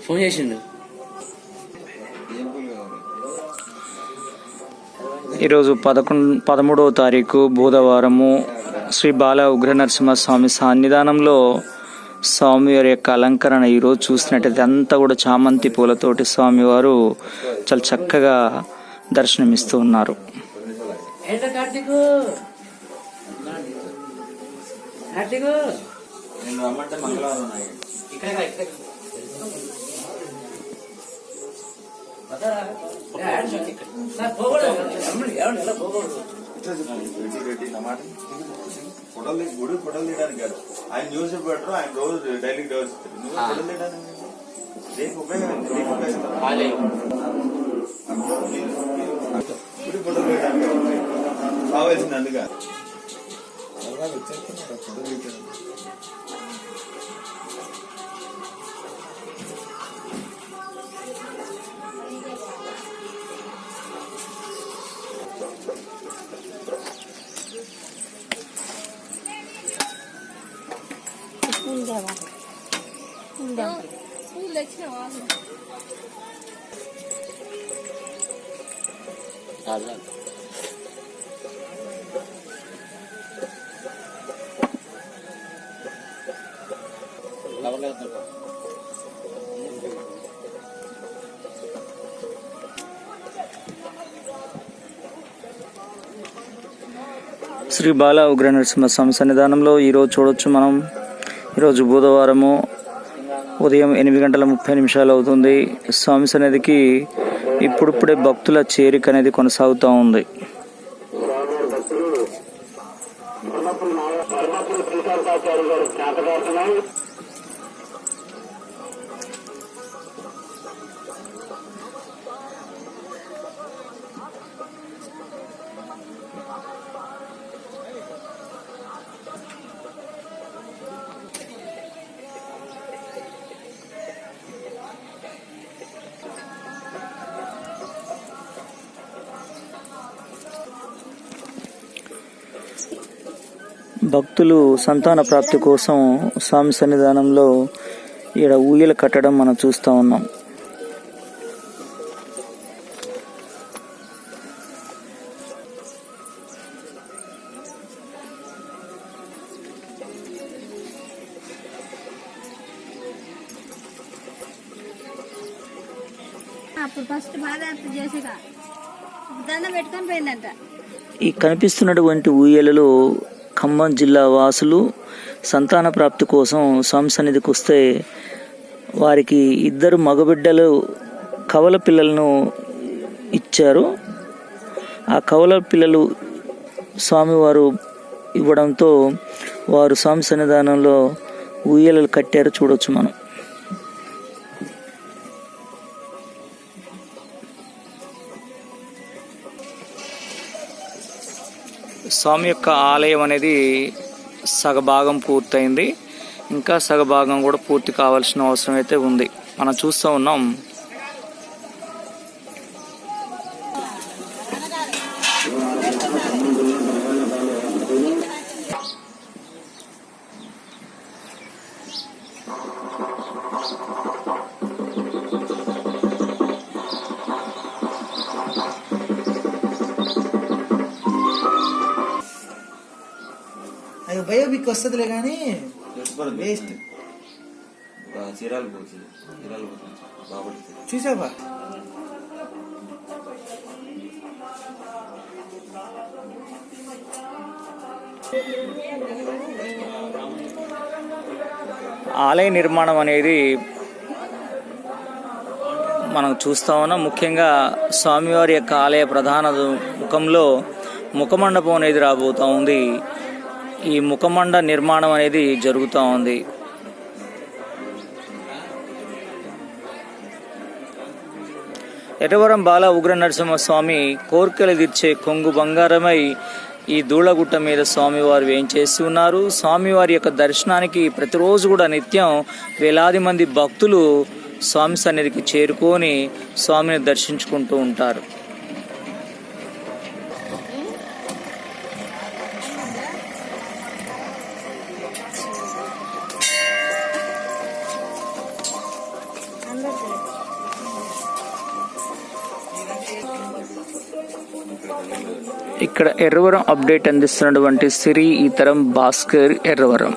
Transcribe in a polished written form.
Phone చేసిండు. ఈరోజు 13వ తారీఖు బుధవారము శ్రీ బాల ఉగ్రనరసింహస్వామి సన్నిధానంలో స్వామివారి యొక్క అలంకరణ ఈరోజు చూసినట్టయితే అంతా కూడా చామంతి పూలతోటి స్వామివారు చాలా చక్కగా దర్శనమిస్తూ ఉన్నారు. గుడి ఫోటోలు తీయడానికి కాదు, ఆయన న్యూస్ పెట్టరు, ఆయన రోజు డైలీ డోస్ నువ్వు ఫోటోలు తీయడానికి దేనికి ఉపయోగం? గుడి ఫోటోలు తీయడానికి కావాల్సింది అందుగా శ్రీ బాల ఉగ్రనరసింహస్వామి సన్నిధానంలో ఈరోజు చూడొచ్చు మనం. ఈరోజు బుధవారము ఉదయం 8:30 అవుతుంది. స్వామి సన్నిధికి ఇప్పుడిప్పుడే భక్తుల చేరిక అనేది కొనసాగుతూ ఉంది. భక్తులు సంతాన ప్రాప్తి కోసం స్వామి సన్నిధానంలో ఈడ ఊయలు కట్టడం మనం చూస్తూ ఉన్నాం. ఈ కనిపిస్తున్నటువంటి ఊయలలో ఖమ్మం జిల్లా వాసులు సంతాన ప్రాప్తి కోసం స్వామి సన్నిధికి వస్తే వారికి 2 మగబిడ్డలు కవల పిల్లలను ఇచ్చారు. ఆ కవల పిల్లలు స్వామివారు ఇవ్వడంతో వారు స్వామి సన్నిధానంలో ఊయలలు కట్టారు, చూడొచ్చు మనం. స్వామి యొక్క ఆలయం అనేది సగభాగం పూర్తయింది, ఇంకా సగభాగం కూడా పూర్తి కావాల్సిన అవసరం అయితే ఉంది. మనం చూస్తూ ఉన్నాం. భయం మీకు వస్తుందిలే కానీ వేస్ట్. చూసావా ఆలయ నిర్మాణం అనేది మనం చూస్తా ఉన్నాం. ముఖ్యంగా స్వామివారి యొక్క ఆలయ ప్రధాన ముఖంలో ముఖమండపం అనేది రాబోతూ ఉంది. ఈ ముఖమండ నిర్మాణం అనేది జరుగుతూ ఉంది. ఎటవరం బాల ఉగ్ర నరసింహస్వామి కోర్కెలు తీర్చే కొంగు బంగారమై ఈ ధూళగుట్ట మీద స్వామివారు వేంచేసి ఉన్నారు. స్వామివారి యొక్క దర్శనానికి ప్రతిరోజు కూడా నిత్యం వేలాది మంది భక్తులు స్వామి సన్నిధికి చేరుకొని స్వామిని దర్శించుకుంటూ ఉంటారు. ఇక్కడ ఎర్రవరం అప్డేట్ అందిస్తున్నటువంటి సిరి ఈ తరం భాస్కర్ ఎర్రవరం.